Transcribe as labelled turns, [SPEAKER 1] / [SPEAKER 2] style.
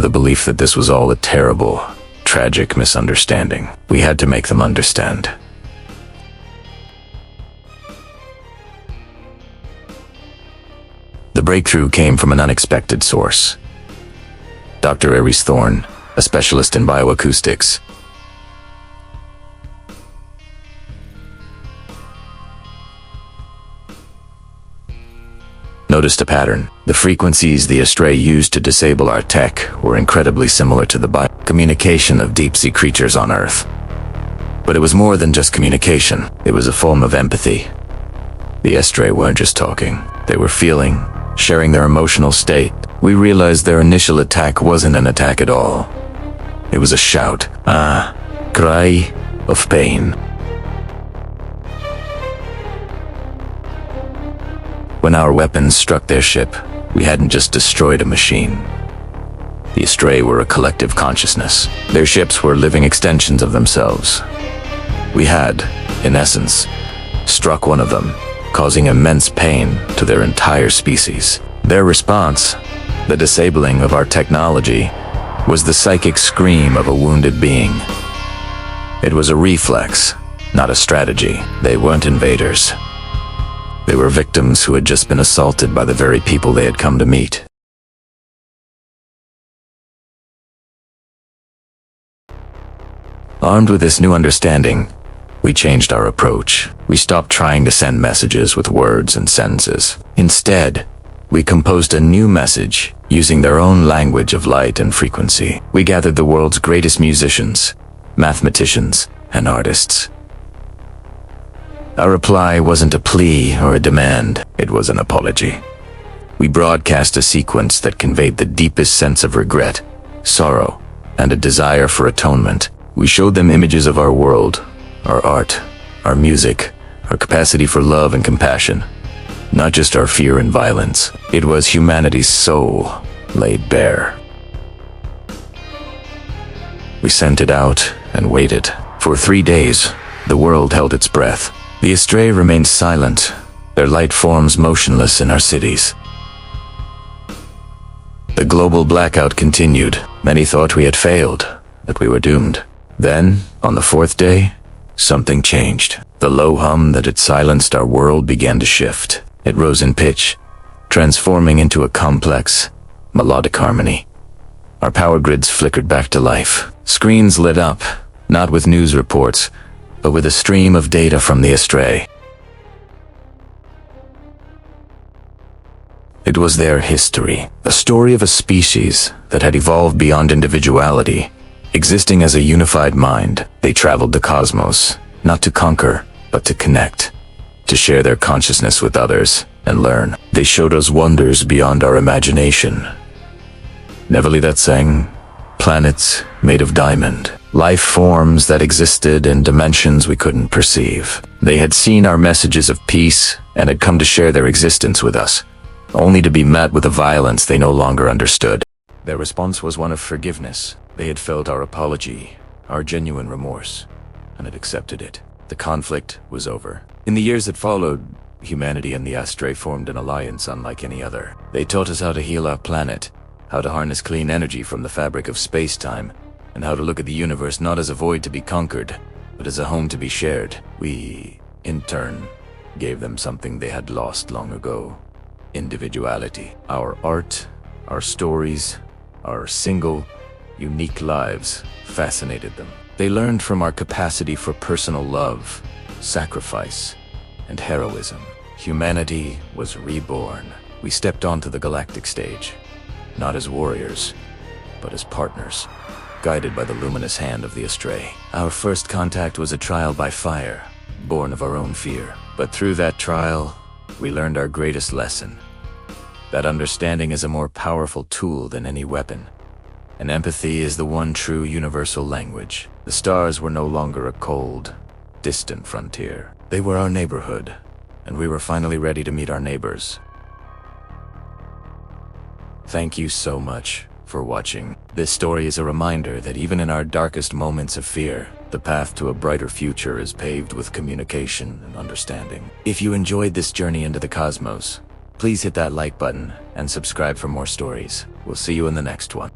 [SPEAKER 1] The belief that this was all a terrible, tragic misunderstanding. We had to make them understand. The breakthrough came from an unexpected source. Dr. Aries Thorne, a specialist in bioacoustics, noticed a pattern. The frequencies the Astray used to disable our tech were incredibly similar to the communication of deep-sea creatures on Earth. But it was more than just communication. It was a form of empathy. The Astray weren't just talking. They were feeling, sharing their emotional state. We realized their initial attack wasn't an attack at all. It was a shout, a cry of pain. When our weapons struck their ship, we hadn't just destroyed a machine. The Astray were a collective consciousness. Their ships were living extensions of themselves. We had, in essence, struck one of them, causing immense pain to their entire species. Their response, the disabling of our technology, was the psychic scream of a wounded being. It was a reflex, not a strategy. They weren't invaders. They were victims who had just been assaulted by the very people they had come to meet. Armed with this new understanding, we changed our approach. We stopped trying to send messages with words and sentences. Instead, we composed a new message using their own language of light and frequency. We gathered the world's greatest musicians, mathematicians, and artists. Our reply wasn't a plea or a demand, it was an apology. We broadcast a sequence that conveyed the deepest sense of regret, sorrow, and a desire for atonement. We showed them images of our world, our art, our music, our capacity for love and compassion, not just our fear and violence. It was humanity's soul laid bare. We sent it out and waited. For 3 days, the world held its breath. The Astray remained silent, their light forms motionless in our cities. The global blackout continued. Many thought we had failed, that we were doomed. Then, on the 4th day, something changed. The low hum that had silenced our world began to shift. It rose in pitch, transforming into a complex, melodic harmony. Our power grids flickered back to life. Screens lit up, not with news reports, but with a stream of data from the Astray. It was their history, a story of a species that had evolved beyond individuality, existing as a unified mind. They traveled the cosmos, not to conquer, but to connect, to share their consciousness with others and learn. They showed us wonders beyond our imagination. Neverly that sang, planets made of diamond, life forms that existed in dimensions we couldn't perceive. They had seen our messages of peace and had come to share their existence with us, only to be met with a violence they no longer understood. Their response was one of forgiveness. They had felt our apology, our genuine remorse, and had accepted it. The conflict was over. In the years that followed, humanity and the Astray formed an alliance unlike any other. They taught us how to heal our planet, how to harness clean energy from the fabric of space-time, and how to look at the universe not as a void to be conquered, but as a home to be shared. We, in turn, gave them something they had lost long ago: individuality. Our art, our stories, our single, unique lives fascinated them. They learned from our capacity for personal love, sacrifice, and heroism. Humanity was reborn. We stepped onto the galactic stage, not as warriors, but as partners, guided by the luminous hand of the Astray. Our first contact was a trial by fire, born of our own fear. But through that trial, we learned our greatest lesson: that understanding is a more powerful tool than any weapon, and empathy is the one true universal language. The stars were no longer a cold, distant frontier. They were our neighborhood, and we were finally ready to meet our neighbors. Thank you so much for watching. This story is a reminder that even in our darkest moments of fear, the path to a brighter future is paved with communication and understanding. If you enjoyed this journey into the cosmos, please hit that like button and subscribe for more stories. We'll see you in the next one.